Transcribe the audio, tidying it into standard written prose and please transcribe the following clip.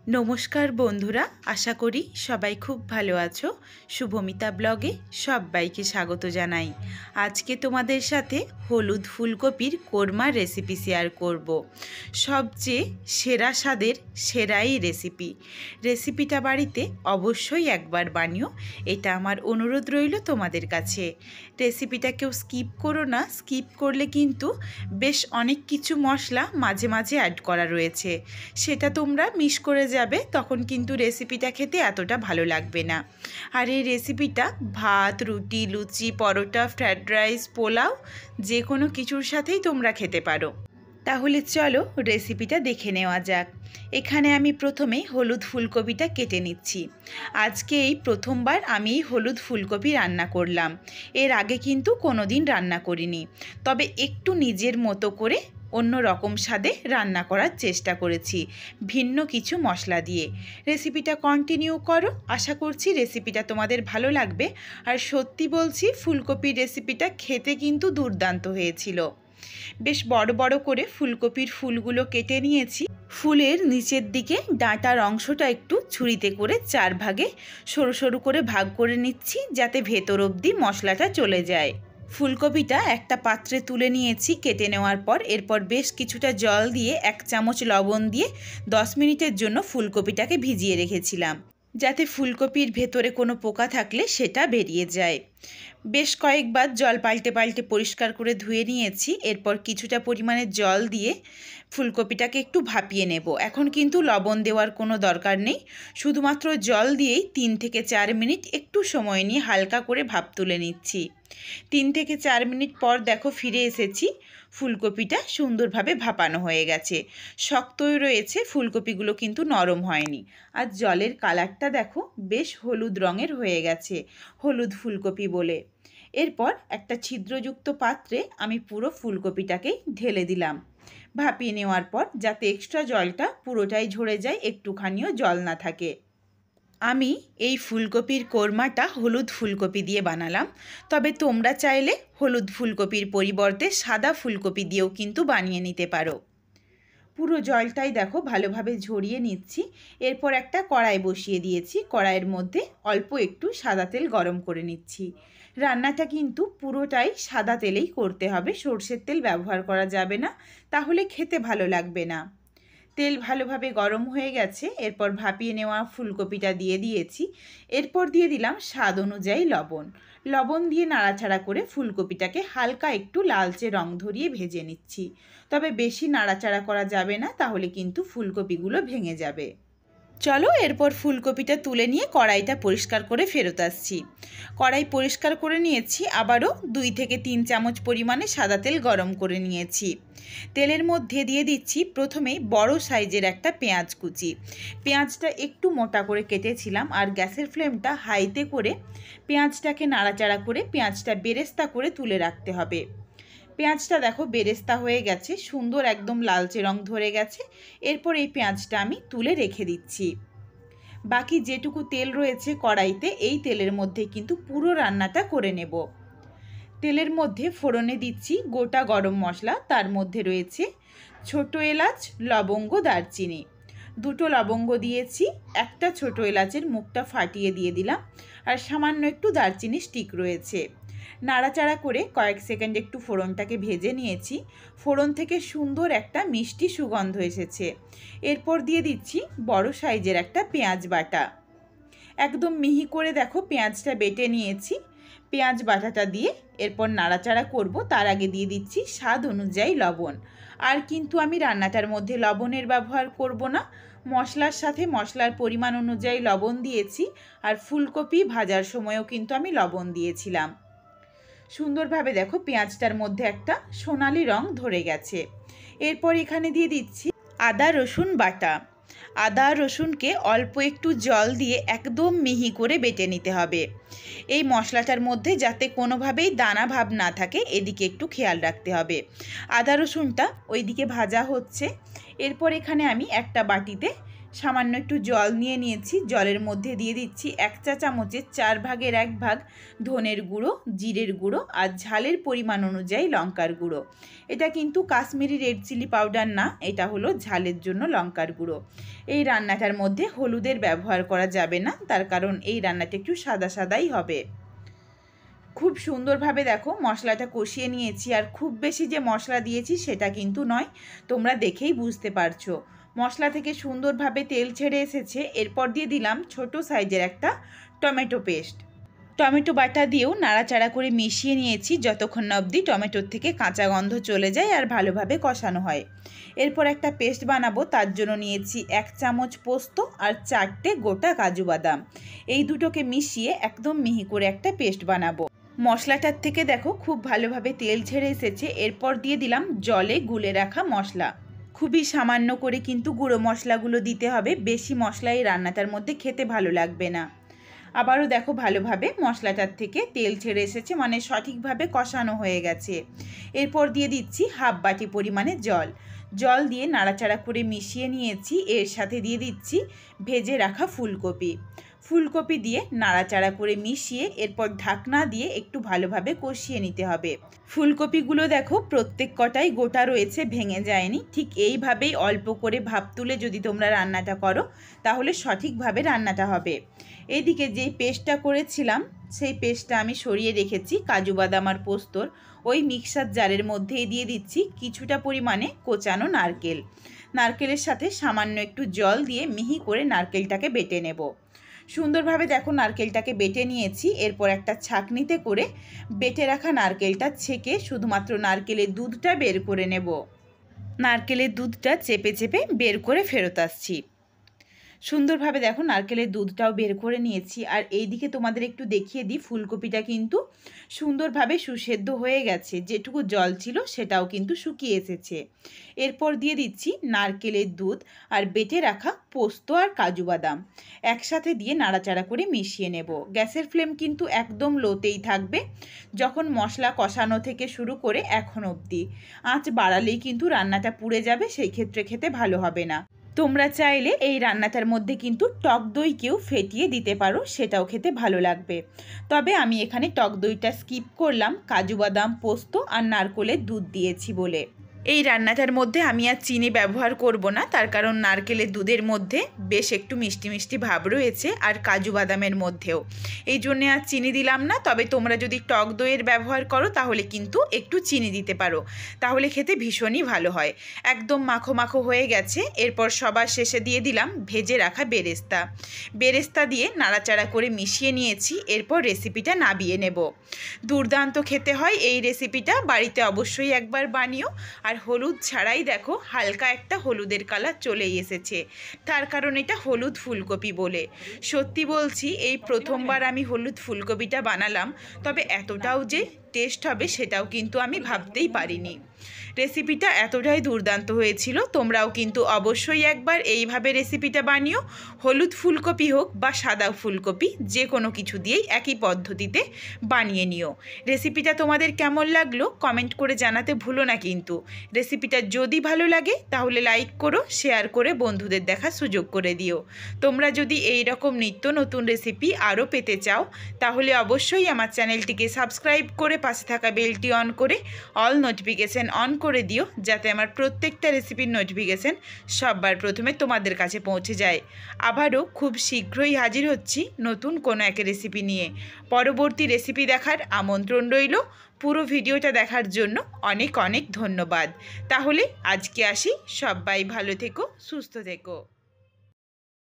নমস্কার বন্ধুরা, আশা করি সবাই খুব ভালো আছো। শুভমিতা ব্লগে সবাইকে স্বাগত জানাই। আজকে তোমাদের সাথে হলুদ ফুলকপির কোরমা রেসিপি শেয়ার করব। সবচেয়ে সেরা স্বাদের সেরাই রেসিপিটা বাড়িতে অবশ্যই একবার বানিও, এটা আমার অনুরোধ রইল তোমাদের কাছে। রেসিপিটা কেউ স্কিপ করো না, স্কিপ করলে কিন্তু বেশ অনেক কিছু মশলা মাঝে মাঝে অ্যাড করা রয়েছে, সেটা তোমরা মিস করে যাবে, তখন কিন্তু রেসিপিটা খেতে এতটা ভালো লাগবে না। আর এই রেসিপিটা ভাত, রুটি, লুচি, পরোটা, ফ্রায়েড রাইস, পোলাও যে কোনো কিছুর সাথেই তোমরা খেতে পারো। তাহলে চলো রেসিপিটা দেখে নেওয়া যাক। এখানে আমি প্রথমেই হলুদ ফুলকপিটা কেটে নিচ্ছি। আজকে এই প্রথমবার আমি এই হলুদ ফুলকপি রান্না করলাম, এর আগে কিন্তু কোনো দিন রান্না করিনি, তবে একটু নিজের মতো করে অন্য রকম স্বাদে রান্না করার চেষ্টা করেছি, ভিন্ন কিছু মশলা দিয়ে। রেসিপিটা কন্টিনিউ করো, আশা করছি রেসিপিটা তোমাদের ভালো লাগবে। আর সত্যি বলছি, ফুলকপির রেসিপিটা খেতে কিন্তু দুর্দান্ত হয়েছিল। বেশ বড় বড় করে ফুলকপির ফুলগুলো কেটে নিয়েছি। ফুলের নিচের দিকে ডাঁটার অংশটা একটু ছুরিতে করে 4 ভাগে সরু সরু করে ভাগ করে নিচ্ছি, যাতে ভেতর অবধি মশলাটা চলে যায়। ফুলকপিটা একটা পাত্রে তুলে নিয়েছি কেটে নেওয়ার পর। এরপর বেশ কিছুটা জল দিয়ে 1 চামচ লবণ দিয়ে 10 মিনিটের জন্য ফুলকপিটাকে ভিজিয়ে রেখেছিলাম, যাতে ফুলকপির ভেতরে কোনো পোকা থাকলে সেটা বেরিয়ে যায়। বেশ কয়েকবার জল পাল্টে পাল্টে পরিষ্কার করে ধুয়ে নিয়েছি। এরপর কিছুটা পরিমাণে জল দিয়ে ফুলকপিটাকে একটু ভাপিয়ে নেব। এখন কিন্তু লবণ দেওয়ার কোনো দরকার নেই, শুধুমাত্র জল দিয়েই 3 থেকে 4 মিনিট একটু সময় নিয়ে হালকা করে ভাপ তুলে নিচ্ছি। 3 থেকে 4 মিনিট পর দেখো ফিরে এসেছি। ফুলকপিটা সুন্দরভাবে ভাপানো হয়ে গেছে, শক্তই রয়েছে, ফুলকপিগুলো কিন্তু নরম হয়নি। আর জলের কালারটা দেখো বেশ হলুদ রঙের হয়ে গেছে, হলুদ ফুলকপি বলে। এরপর একটা ছিদ্রযুক্ত পাত্রে আমি পুরো ফুলকপিটাকেই ঢেলে দিলাম ভাপিয়ে নেওয়ার পর, যাতে এক্সট্রা জলটা পুরোটাই ঝরে যায়, একটুখানিও জল না থাকে। আমি এই ফুলকপির কোরমাটা হলুদ ফুলকপি দিয়ে বানালাম, তবে তোমরা চাইলে হলুদ ফুলকপির পরিবর্তে সাদা ফুলকপি দিয়েও কিন্তু বানিয়ে নিতে পারো। পুরো জলটাই দেখো ভালোভাবে ঝরিয়ে নিচ্ছি। এরপর একটা কড়াই বসিয়ে দিয়েছি, কড়াইয়ের মধ্যে অল্প একটু সাদা তেল গরম করে নিচ্ছি। রান্নাটা কিন্তু পুরোটাই সাদা তেলেই করতে হবে, সর্ষের তেল ব্যবহার করা যাবে না, তাহলে খেতে ভালো লাগবে না। তেল ভালোভাবে গরম হয়ে গেছে, এরপর ভাপিয়ে নেওয়া ফুলকপিটা দিয়ে দিয়েছি। এরপর দিয়ে দিলাম স্বাদ অনুযায়ী লবণ। লবণ দিয়ে নাড়াচাড়া করে ফুলকপিটাকে হালকা একটু লালচে রং ধরিয়ে ভেজে নিচ্ছি, তবে বেশি নাড়াচাড়া করা যাবে না, তাহলে কিন্তু ফুলকপিগুলো ভেঙে যাবে। চলো এরপর ফুলকপিটা তুলে নিয়ে কড়াইটা পরিষ্কার করে ফেরত আসছি। কড়াই পরিষ্কার করে নিয়েছি, আবারও 2 থেকে 3 চামচ পরিমাণে সাদা তেল গরম করে নিয়েছি। তেলের মধ্যে দিয়ে দিচ্ছি প্রথমেই বড় সাইজের একটা পেঁয়াজ কুচি। পেঁয়াজটা একটু মোটা করে কেটেছিলাম, আর গ্যাসের ফ্লেমটা হাইতে করে পেঁয়াজটাকে নাড়াচাড়া করে পেঁয়াজটা বেরেস্তা করে তুলে রাখতে হবে। পেঁয়াজটা দেখো বেরেস্তা হয়ে গেছে, সুন্দর একদম লালচে রং ধরে গেছে। এরপর এই পেঁয়াজটা আমি তুলে রেখে দিচ্ছি। বাকি যেটুকু তেল রয়েছে কড়াইতে, এই তেলের মধ্যে কিন্তু পুরো রান্নাটা করে নেব। তেলের মধ্যে ফোড়নে দিচ্ছি গোটা গরম মশলা, তার মধ্যে রয়েছে ছোট এলাচ, লবঙ্গ, দারচিনি। 2টো লবঙ্গ দিয়েছি, একটা ছোট এলাচের মুখটা ফাটিয়ে দিয়ে দিলাম, আর সামান্য একটু দারচিনি স্টিক রয়েছে। নাড়াচাড়া করে কয়েক সেকেন্ড একটু ফোড়নটাকে ভেজে নিয়েছি। ফোড়ন থেকে সুন্দর একটা মিষ্টি সুগন্ধ এসেছে। এরপর দিয়ে দিচ্ছি বড় সাইজের একটা পেঁয়াজ বাটা। একদম মিহি করে দেখো পেঁয়াজটা বেটে নিয়েছি। পেঁয়াজ বাটাটা দিয়ে এরপর নাড়াচাড়া করব, তার আগে দিয়ে দিচ্ছি স্বাদ অনুযায়ী লবণ। আর কিন্তু আমি রান্নাটার মধ্যে লবণের ব্যবহার করব না, মশলার সাথে মশলার পরিমাণ অনুযায়ী লবণ দিয়েছি, আর ফুলকপি ভাজার সময়ও কিন্তু আমি লবণ দিয়েছিলাম। সুন্দরভাবে দেখো পেঁয়াজটার মধ্যে একটা সোনালি রং ধরে গেছে। এরপর এখানে দিয়ে দিচ্ছি আদা রসুন বাটা। আদা রসুনকে অল্প একটু জল দিয়ে একদম মিহি করে বেটে নিতে হবে। এই মশলাটার মধ্যে যাতে কোনোভাবেই দানা ভাব না থাকে, এদিকে একটু খেয়াল রাখতে হবে। আদা রসুনটা ওইদিকে ভাজা হচ্ছে। এরপর এখানে আমি একটা বাটিতে সামান্য একটু জল নিয়ে নিয়েছি। জলের মধ্যে দিয়ে দিচ্ছি 1 চা চামচের 4 ভাগের 1 ভাগ ধনের গুঁড়ো, জিরের গুঁড়ো আর ঝালের পরিমাণ অনুযায়ী লঙ্কার গুঁড়ো। এটা কিন্তু কাশ্মীরি রেড চিলি পাউডার না, এটা হলো ঝালের জন্য লঙ্কার গুঁড়ো। এই রান্নাটার মধ্যে হলুদের ব্যবহার করা যাবে না, তার কারণ এই রান্নাটা একটু সাদা সাদাই হবে। খুব সুন্দরভাবে দেখো মশলাটা কষিয়ে নিয়েছি। আর খুব বেশি যে মশলা দিয়েছি সেটা কিন্তু নয়, তোমরা দেখেই বুঝতে পারছো। মশলা থেকে সুন্দরভাবে তেল ছেড়ে এসেছে। এরপর দিয়ে দিলাম ছোট সাইজের একটা টমেটো পেস্ট। টমেটো বাটা দিয়েও নাড়াচাড়া করে মিশিয়ে নিয়েছি যতক্ষণ না অবধি টমেটোর থেকে কাঁচা গন্ধ চলে যায় আর ভালোভাবে কষানো হয়। এরপর একটা পেস্ট বানাবো, তার জন্য নিয়েছি 1 চামচ পোস্ত আর 4টে গোটা কাজু বাদাম। এই দুটোকে মিশিয়ে একদম মিহি করে একটা পেস্ট বানাবো। মশলাটার থেকে দেখো খুব ভালোভাবে তেল ছেড়ে এসেছে। এরপর দিয়ে দিলাম জলে গুলে রাখা মশলা। খুবই সামান্য করে কিন্তু গুঁড়ো মশলাগুলো দিতে হবে, বেশি মশলা এই রান্নাটার মধ্যে খেতে ভালো লাগবে না। আবারও দেখো ভালোভাবে মশলাটার থেকে তেল ছেড়ে এসেছে, মানে সঠিকভাবে কষানো হয়ে গেছে। এরপর দিয়ে দিচ্ছি হাফ বাটি পরিমাণে জল। জল দিয়ে নাড়াচাড়া করে মিশিয়ে নিয়েছি। এর সাথে দিয়ে দিচ্ছি ভেজে রাখা ফুলকপি। ফুলকপি দিয়ে নাড়াচাড়া করে মিশিয়ে এরপর ঢাকনা দিয়ে একটু ভালোভাবে কষিয়ে নিতে হবে। ফুলকপিগুলো দেখো প্রত্যেক কটাই গোটা রয়েছে, ভেঙে যায়নি। ঠিক এইভাবেই অল্প করে ভাপ তুলে যদি তোমরা রান্নাটা করো তাহলে সঠিকভাবে রান্নাটা হবে। এইদিকে যেই পেস্টটা করেছিলাম সেই পেস্টটা আমি সরিয়ে রেখেছি কাজু বাদাম আর পোস্তর। ওই মিক্সার জারের মধ্যেই দিয়ে দিচ্ছি কিছুটা পরিমাণে কোচানো নারকেল। নারকেলের সাথে সামান্য একটু জল দিয়ে মিহি করে নারকেলটাকে বেটে নেব। সুন্দরভাবে দেখো নারকেলটাকে বেটে নিয়েছি। এরপর একটা ছাঁকনিতে করে বেটে রাখা নারকেলটা ছেঁকে শুধুমাত্র নারকেলের দুধটা বের করে নেব। নারকেলের দুধটা চেপে চেপে বের করে ফেরত আসছি। সুন্দরভাবে দেখো নারকেলের দুধটাও বের করে নিয়েছি। আর এইদিকে তোমাদের একটু দেখিয়ে দিই, ফুলকপিটা কিন্তু সুন্দরভাবে সুসেদ্ধ হয়ে গেছে, যেটুকু জল ছিল সেটাও কিন্তু শুকিয়ে এসেছে। এরপর দিয়ে দিচ্ছি নারকেলের দুধ আর বেটে রাখা পোস্ত আর কাজু বাদাম একসাথে দিয়ে নাড়াচাড়া করে মিশিয়ে নেব। গ্যাসের ফ্লেম কিন্তু একদম লোতেই থাকবে যখন মশলা কষানো থেকে শুরু করে এখন অবধি। আঁচ বাড়ালেই কিন্তু রান্নাটা পুড়ে যাবে, সেই ক্ষেত্রে খেতে ভালো হবে না। তোমরা চাইলে এই রান্নাটার মধ্যে কিন্তু টক দইকেও ফেটিয়ে দিতে পারো, সেটাও খেতে ভালো লাগবে। তবে আমি এখানে টক দইটা স্কিপ করলাম কাজু বাদাম পোস্ত আর নারকেলের দুধ দিয়েছি বলে। এই রান্নাটার মধ্যে আমি আর চিনি ব্যবহার করব না, তার কারণ নারকেলের দুধের মধ্যে বেশ একটু মিষ্টি মিষ্টি ভাব রয়েছে আর কাজু বাদামের মধ্যেও, এই জন্যে আর চিনি দিলাম না। তবে তোমরা যদি টক দইয়ের ব্যবহার করো তাহলে কিন্তু একটু চিনি দিতে পারো, তাহলে খেতে ভীষণই ভালো হয়। একদম মাখো মাখো হয়ে গেছে। এরপর সবার শেষে দিয়ে দিলাম ভেজে রাখা বেরেস্তা। বেরেস্তা দিয়ে নাড়াচাড়া করে মিশিয়ে নিয়েছি। এরপর রেসিপিটা নাবিয়ে নেব। দুর্দান্ত খেতে হয় এই রেসিপিটা, বাড়িতে অবশ্যই একবার বানিও। আর হলুদ ছাড়াই দেখো হালকা একটা হলুদের কালার চলেই এসেছে, তার কারণ এটা হলুদ ফুলকপি বলে। সত্যি বলছি এই প্রথমবার আমি হলুদ ফুলকপিটা বানালাম, তবে এতটাও যে টেস্ট হবে সেটাও কিন্তু আমি ভাবতেই পারিনি। রেসিপিটা এতটাই দুর্দান্ত হয়েছিল। তোমরাও কিন্তু অবশ্যই একবার এইভাবে রেসিপিটা বানিও। হলুদ ফুলকপি হোক বা সাদা ফুলকপি, যে কোনো কিছু দিয়েই একই পদ্ধতিতে বানিয়ে নিও। রেসিপিটা তোমাদের কেমন লাগলো কমেন্ট করে জানাতে ভুলো না কিন্তু। রেসিপিটা যদি ভালো লাগে তাহলে লাইক করো, শেয়ার করে বন্ধুদের দেখার সুযোগ করে দিও। তোমরা যদি এই রকম নিত্য নতুন রেসিপি আরও পেতে চাও তাহলে অবশ্যই আমার চ্যানেলটিকে সাবস্ক্রাইব করে পাশে থাকা বেলটি অন করে অল নোটিফিকেশান অন করে দিও, যাতে আমার প্রত্যেকটা রেসিপির নোটিফিকেশান সবার প্রথমে তোমাদের কাছে পৌঁছে যায়। আবারও খুব শীঘ্রই হাজির হচ্ছি নতুন কোনো এক রেসিপি নিয়ে। পরবর্তী রেসিপি দেখার আমন্ত্রণ রইল। পুরো ভিডিওটা দেখার জন্য অনেক অনেক ধন্যবাদ। তাহলে আজকে আসি, সবাই ভালো থেকো, সুস্থ থেকো।